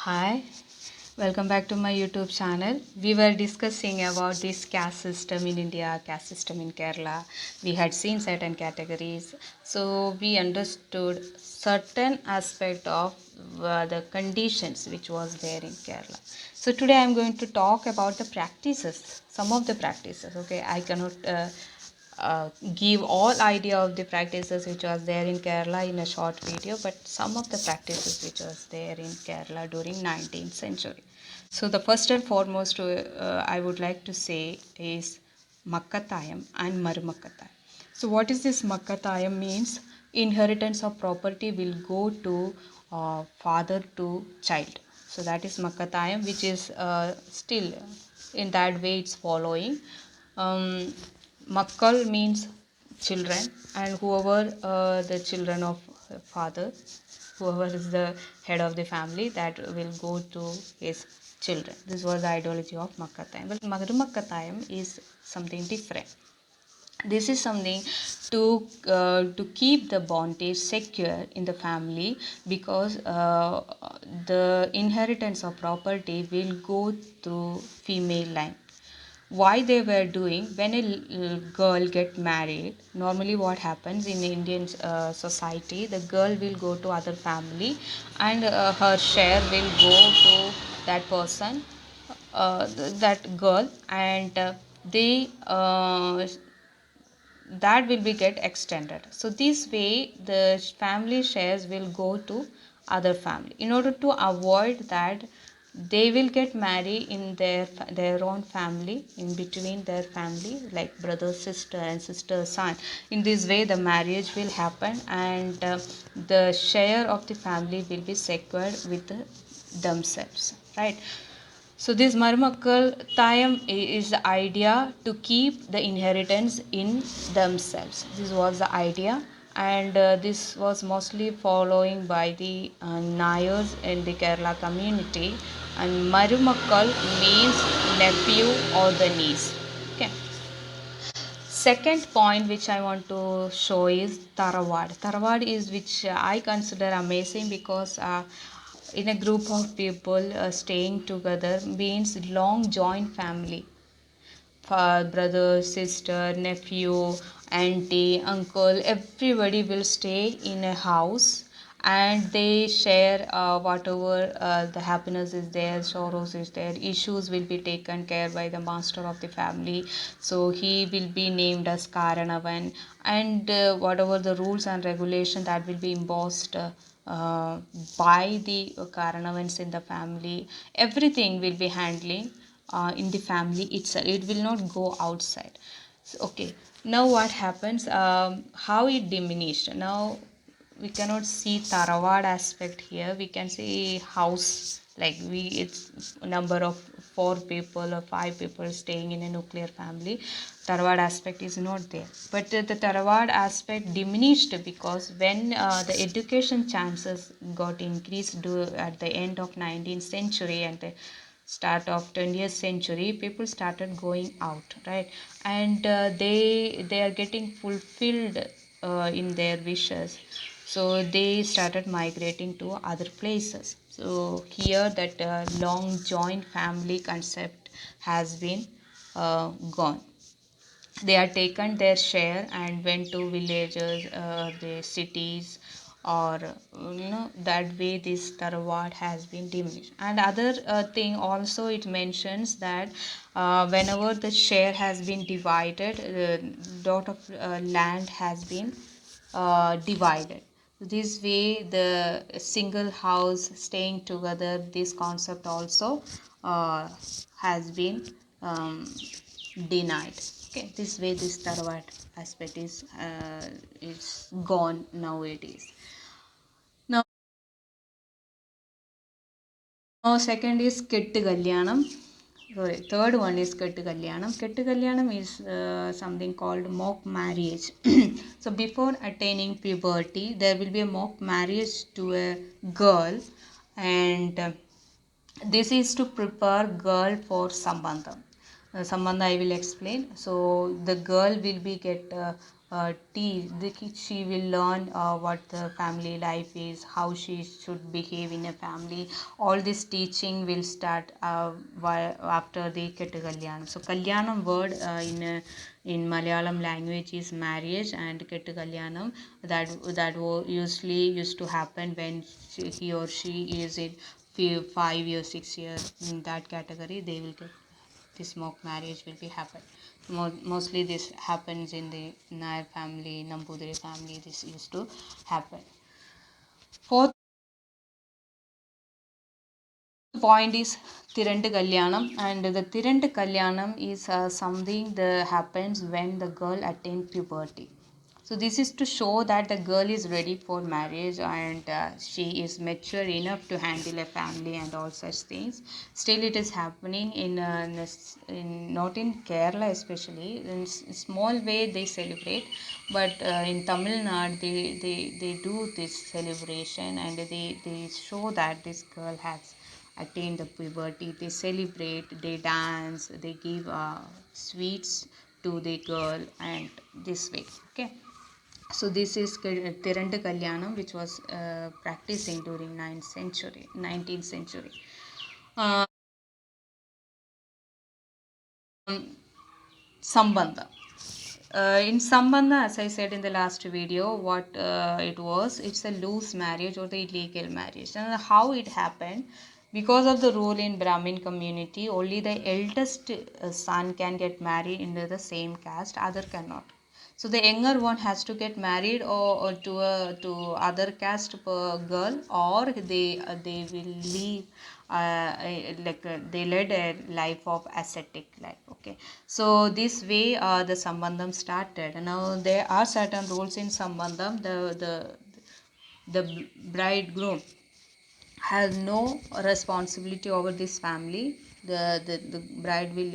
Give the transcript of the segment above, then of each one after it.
Hi, welcome back to my YouTube channel. We were discussing about this caste system in India, caste system in Kerala. We had seen certain categories, so we understood certain aspect of the conditions which was there in Kerala. So today I am going to talk about the practices, some of the practices. Okay, I cannot give all idea of the practices which was there in Kerala in a short video, but some of the practices which was there in Kerala during 19th century. So the first and foremost I would like to say is Makkatayam and Marumakkatayam. So what is this Makkatayam means? Inheritance of property will go to father to child. So that is Makkatayam, which is still in that way it's following. Makkal means children, and whoever the children of father, whoever is the head of the family, that will go to his children. This was the ideology of Makkatayam. But Makkatayam is something different. This is something to keep the bondage secure in the family, because the inheritance of property will go through female line. Why they were doing, when a girl get married, normally what happens in Indian society, the girl will go to other family, and her share will go to that person, that girl, and they that will be get extended. So this way the family shares will go to other family. In order to avoid that, they will get married in their own family, in between their family, like brother sister and sister son. In this way the marriage will happen, and the share of the family will be secured with themselves, right? So this Marmakal Tayam is the idea to keep the inheritance in themselves. This was the idea, and this was mostly following by the Nayars in the Kerala community. And Marumakkal means nephew or the niece. Okay. Second point which I want to show is Tarawad. Tarawad is which I consider amazing, because in a group of people staying together means long joint family. Brother, sister, nephew, auntie, uncle, everybody will stay in a house, and they share whatever the happiness is there, sorrows is there, issues will be taken care by the master of the family. So he will be named as Karanavan, and whatever the rules and regulation that will be embossed uh, by the Karanavans in the family, everything will be handling in the family itself. It will not go outside. So, okay, now what happens, how it diminished. Now we cannot see Tarawad aspect here. We can see house, like it's number of 4 people or 5 people staying in a nuclear family. Tarawad aspect is not there, but the Tarawad aspect diminished, because when the education chances got increased at the end of 19th century and the start of 20th century, people started going out, right? And they are getting fulfilled in their wishes, so they started migrating to other places. So here that long joint family concept has been gone. They are taken their share and went to villages, the cities, or that way this Tarawad has been diminished. And other thing also, it mentions that whenever the share has been divided, lot of land has been divided. This way the single house staying together, this concept also has been denied. Okay, this way this Tarawad aspect is gone nowadays. Now, second is Kettu Kalyanam. Sorry, third one is Kettu Kalyanam. Kettu Kalyanam is something called mock marriage. So before attaining puberty, there will be a mock marriage to a girl, and this is to prepare girl for sambandham. Sambandha I will explain. So the girl will be get she will learn what the family life is, how she should behave in a family. All this teaching will start after the Kettu Kalyanam. So Kalyanam word in Malayalam language is marriage, and Kettu Kalyanam, that usually used to happen when he or she is in 5 years, 6 years, in that category. They will get this mock marriage will be happen. Mostly this happens in the Nair family, Nambudiri family. This used to happen. Fourth point is Tiranda Kalyanam, and the Tiranda Kalyanam is something that happens when the girl attains puberty. So this is to show that the girl is ready for marriage, and she is mature enough to handle a family and all such things. Still, it is happening in not in Kerala especially. In small way they celebrate, but in Tamil Nadu they do this celebration, and they show that this girl has attain the puberty. They celebrate, they dance, they give sweets to the girl, and this way. Okay. So this is Tiranda Kalyanam, which was practicing during 19th century. Um, Sambandha. In Sambandha, as I said in the last video, what it's a loose marriage or the illegal marriage. And how it happened, because of the rule in Brahmin community, only the eldest son can get married into the same caste, other cannot. So the younger one has to get married or to other caste girl, or they will leave they led a life of ascetic life. Okay, so this way the sambandham started. Now there are certain rules in sambandham. The bridegroom has no responsibility over this family. The bride will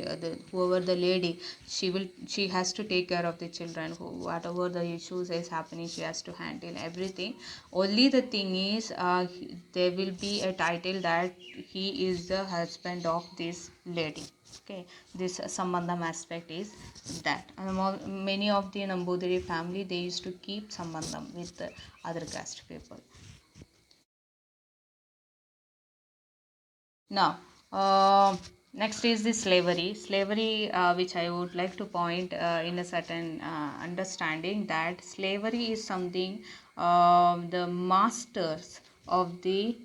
whoever the lady, she has to take care of the children. Whatever the issues is happening, she has to handle everything. Only the thing is there will be a title that he is the husband of this lady. Okay, this sambandham aspect is that. And many of the Nambudiri family, they used to keep sambandham with the other caste people. Now, next is the slavery. Slavery, which I would like to point in a certain understanding, that slavery is something the masters of the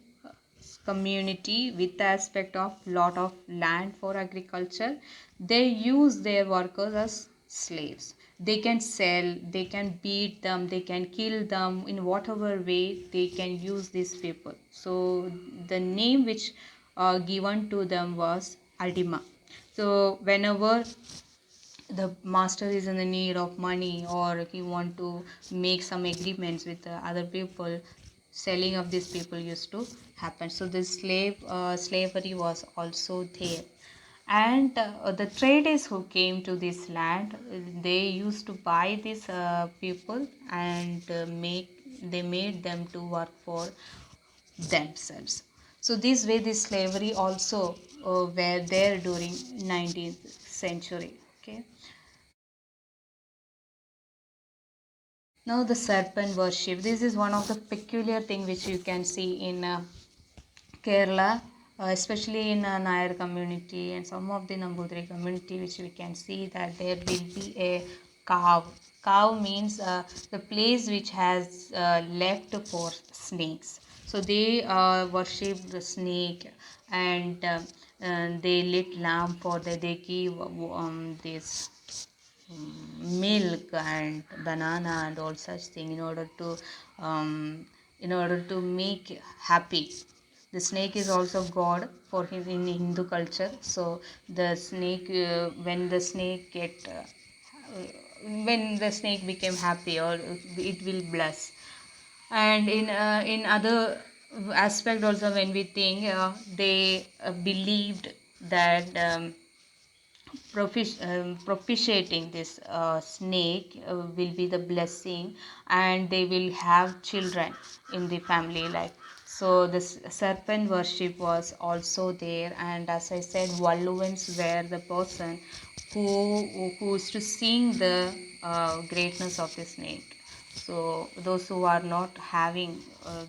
community, with the aspect of lot of land for agriculture, they use their workers as slaves. They can sell, they can beat them, they can kill them in whatever way they can use these people. So the name which given to them was Adima. So whenever the master is in the need of money, or he want to make some agreements with other people, selling of these people used to happen. So this slavery was also there. And the traders who came to this land, they used to buy these people, and they made them to work for themselves. So this way, this slavery also were there during 19th century. Okay. Now the serpent worship. This is one of the peculiar thing which you can see in Kerala, especially in Nair community and some of the Nambudiri community, which we can see that there will be a cow. Cow means the place which has left for snakes. So they worship the snake, and they lit lamp for that. They give this milk and banana and all such thing um, in order to make happy. The snake is also god for him in Hindu culture. So the snake when the snake get when the snake became happy, or it will bless. And in other aspect also, when we think they believed that propitiating this snake will be the blessing, and they will have children in the family life. So this serpent worship was also there. And as I said, Valluvans were the person who used to sing the greatness of the snake. So those who are not having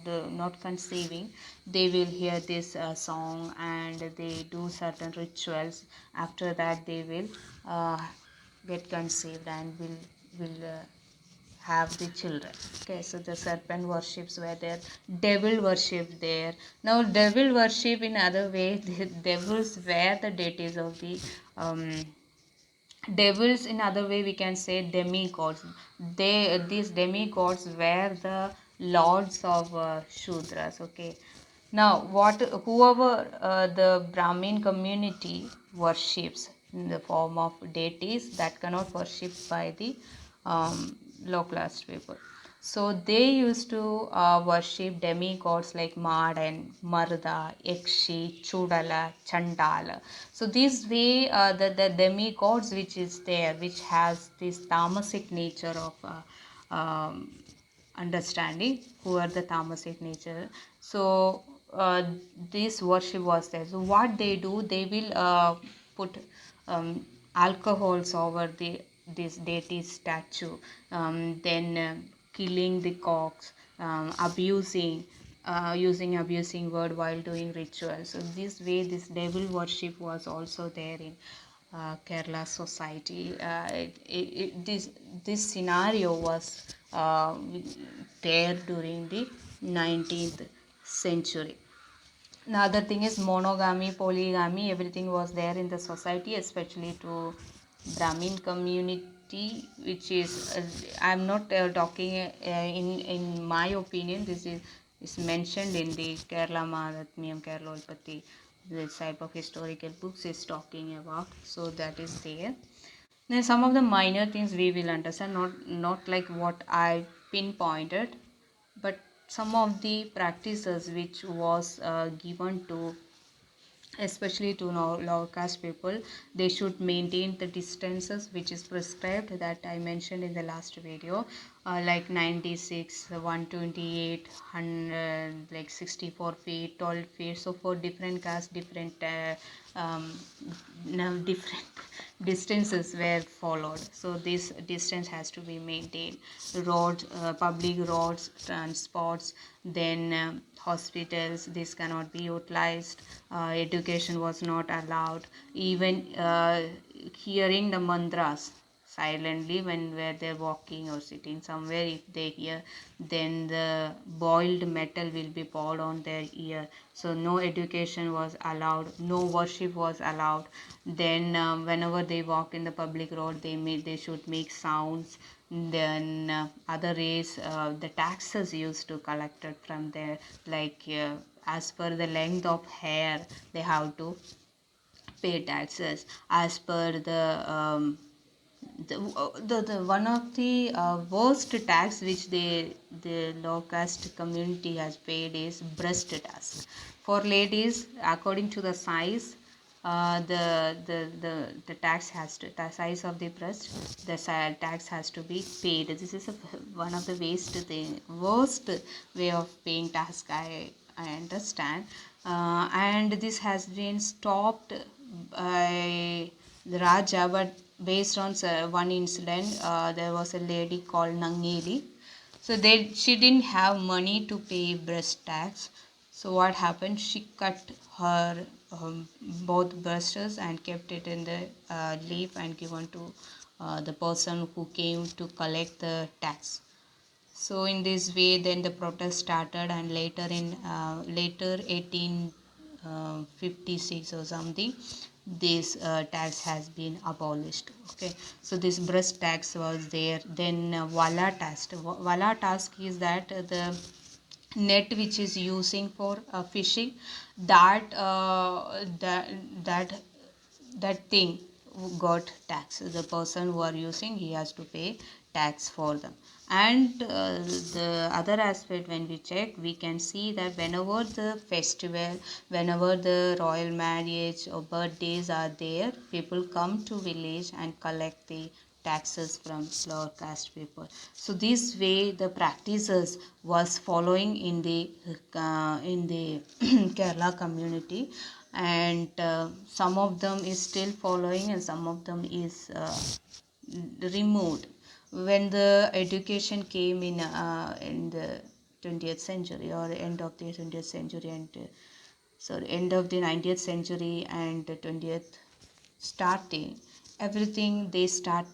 the not conceiving, they will hear this song and they do certain rituals. After that, they will get conceived and will have the children. Okay, so the serpent worships were there, devil worship there. Now devil worship in other way, the devils were the deities of the devils. In other way we can say demigods. These demigods were the lords of shudras. Okay, now what whoever the Brahmin community worships in the form of deities, that cannot worship by the low class people. So they used to worship demigods like Madan, Marda, Yakshi, Chudala, Chandala. So this way, the demigods which is there, which has this tamasic nature of understanding, who are the tamasic nature. So this worship was there. So what they do, they will put alcohols over the this deity statue, then killing the cocks, abusing, using abusing word while doing rituals. So this way, this devil worship was also there in Kerala society. This scenario was there during the 19th century. Another thing is monogamy, polygamy, everything was there in the society, especially to Brahmin community, which is I'm not talking in my opinion. This is mentioned in the Kerala Mahatmyam, Kerala Ulpati, this type of historical books is talking about. So that is there. Then some of the minor things we will understand, not like what I pinpointed, but some of the practices which was given to, especially to lower caste people. They should maintain the distances which is prescribed, that I mentioned in the last video, like 96, 128, 100, like 64 feet, 12 feet. So for different castes, different now different distances were followed. So this distance has to be maintained. Roads, public roads, transports, then hospitals, this cannot be utilized. Education was not allowed. Even hearing the mantras silently when where they're walking or sitting somewhere, if they hear, then the boiled metal will be poured on their ear. So no education was allowed, no worship was allowed. Then whenever they walk in the public road, they should make sounds. Then other ways, the taxes used to collected from there, like as per the length of hair they have to pay taxes. As per the one of the worst tax which the low caste community has paid is breast tax. For ladies, according to the size, the tax has to, the size of the breast, the tax has to be paid. This is one of the worst way of paying tax. I understand, and this has been stopped by the Raja, but based on one incident, there was a lady called Nangeli. So she didn't have money to pay breast tax. So what happened? She cut her both breasts and kept it in the leaf and given to the person who came to collect the tax. So in this way, then the protest started, and later in later 1856 or something, this tax has been abolished. Okay, so this breast tax was there. Then wala tax. Wala tax is that the net which is using for fishing, that that thing got tax. The person who are using, he has to pay tax for them. And the other aspect, when we check, we can see that whenever the festival, whenever the royal marriage or birthdays are there, people come to village and collect the taxes from lower caste people. So this way the practices was following in the Kerala community, and some of them is still following and some of them is removed. when the education came in the 20th century, or end of the 20th century, and sorry, end of the 19th century and the 20th starting, everything they start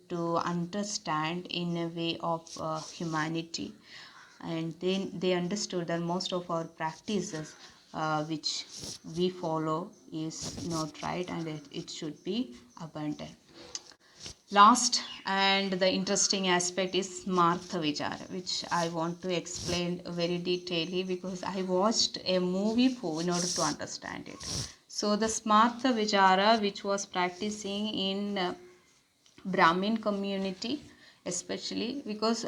to understand in a way of humanity, and then they understood that most of our practices which we follow is not right, and it should be abandoned. Last and the interesting aspect is Smartha Vichara, which I want to explain very detailedly because I watched a movie for in order to understand it. So the Smartha Vichara, which was practicing in Brahmin community, especially because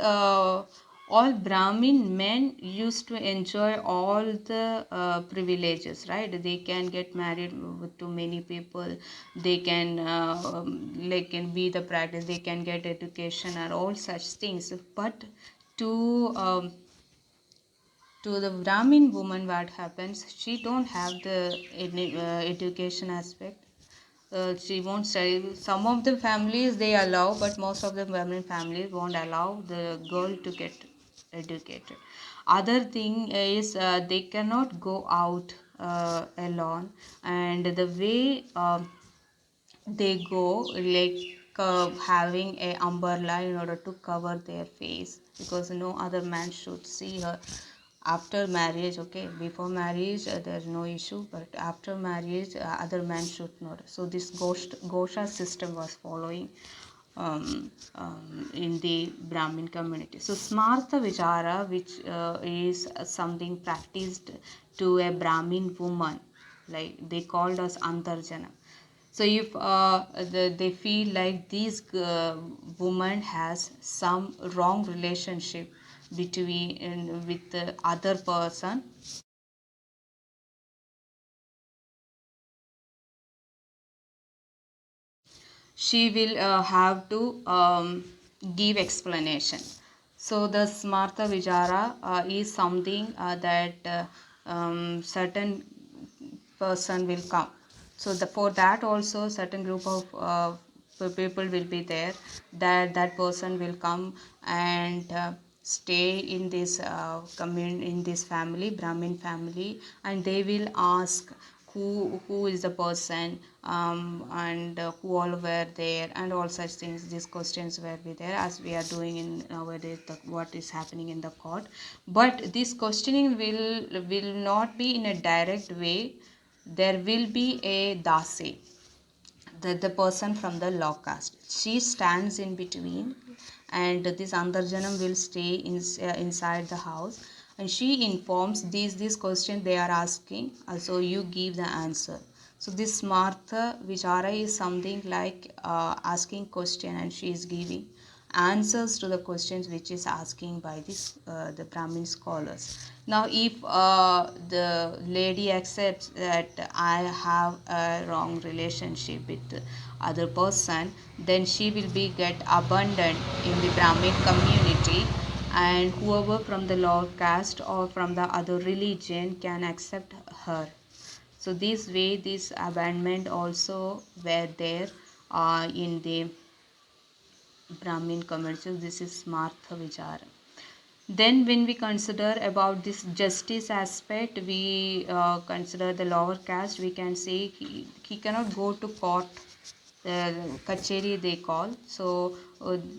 all Brahmin men used to enjoy all the privileges, right? They can get married to many people. They can can be the practice. They can get education and all such things. But to to the Brahmin woman, what happens? She don't have the education aspect. She won't study. Some of the families they allow, but most of the Brahmin families won't allow the girl to get educated. Other thing is they cannot go out alone, and the way they go like having a umbrella in order to cover their face, because no other man should see her after marriage. Okay, before marriage there's no issue, but after marriage other men should not. So this gosha system was following in the Brahmin community. So Smartha Vichara, which is something practiced to a Brahmin woman, like they called as Antarjana. So if they feel like this woman has some wrong relationship between with the other person, she will have to give explanation. So the Smartha Vichara is something that certain person will come. So for that also certain group of people will be there, that that person will come and stay in this in this family, Brahmin family, and they will ask who is the person, and who all were there, and all such things. These questions will be there as we are doing in nowadays what is happening in the court. But this questioning will not be in a direct way. There will be a dasi, the person from the law caste. She stands in between, and this Andarjanam will stay inside the house, and she informs these questions they are asking. So you give the answer. So this Smartha Vichara is something like asking question, and she is giving answers to the questions which is asking by this the Brahmin scholars. Now if the lady accepts that I have a wrong relationship with the other person, then she will be get abandoned in the Brahmin community, and whoever from the lower caste or from the other religion can accept her. So this way this abandonment also were there in the Brahmin commercial. This is Smartha Vichara. Then when we consider about this justice aspect, we consider the lower caste. We can say he cannot go to court, kacheri they call. So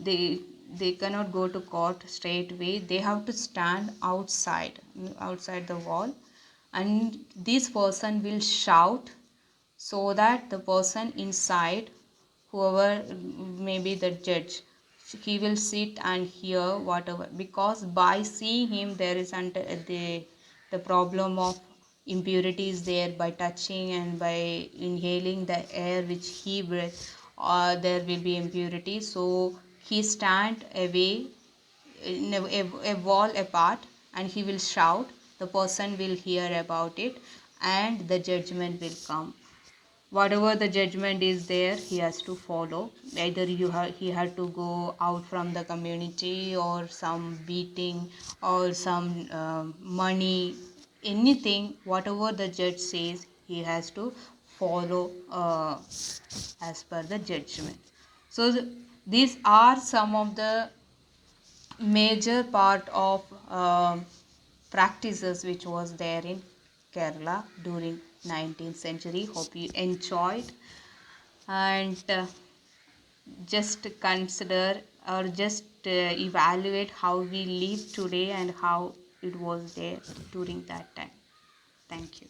they cannot go to court straight away. They have to stand outside the wall, and this person will shout so that the person inside, whoever maybe the judge, he will sit and hear whatever, because by seeing him there is the problem of impurities there. By touching and by inhaling the air which he breathes, there will be impurity. So he stand away in a wall apart, and he will shout. The person will hear about it, and the judgment will come. Whatever the judgment is there, he has to follow. Either he had to go out from the community, or some beating, or some money, anything. Whatever the judge says, he has to follow as per the judgment. So These are some of the major part of practices which was there in Kerala during 19th century. Hope you enjoyed, and just consider or just evaluate how we live today and how it was there during that time. Thank you.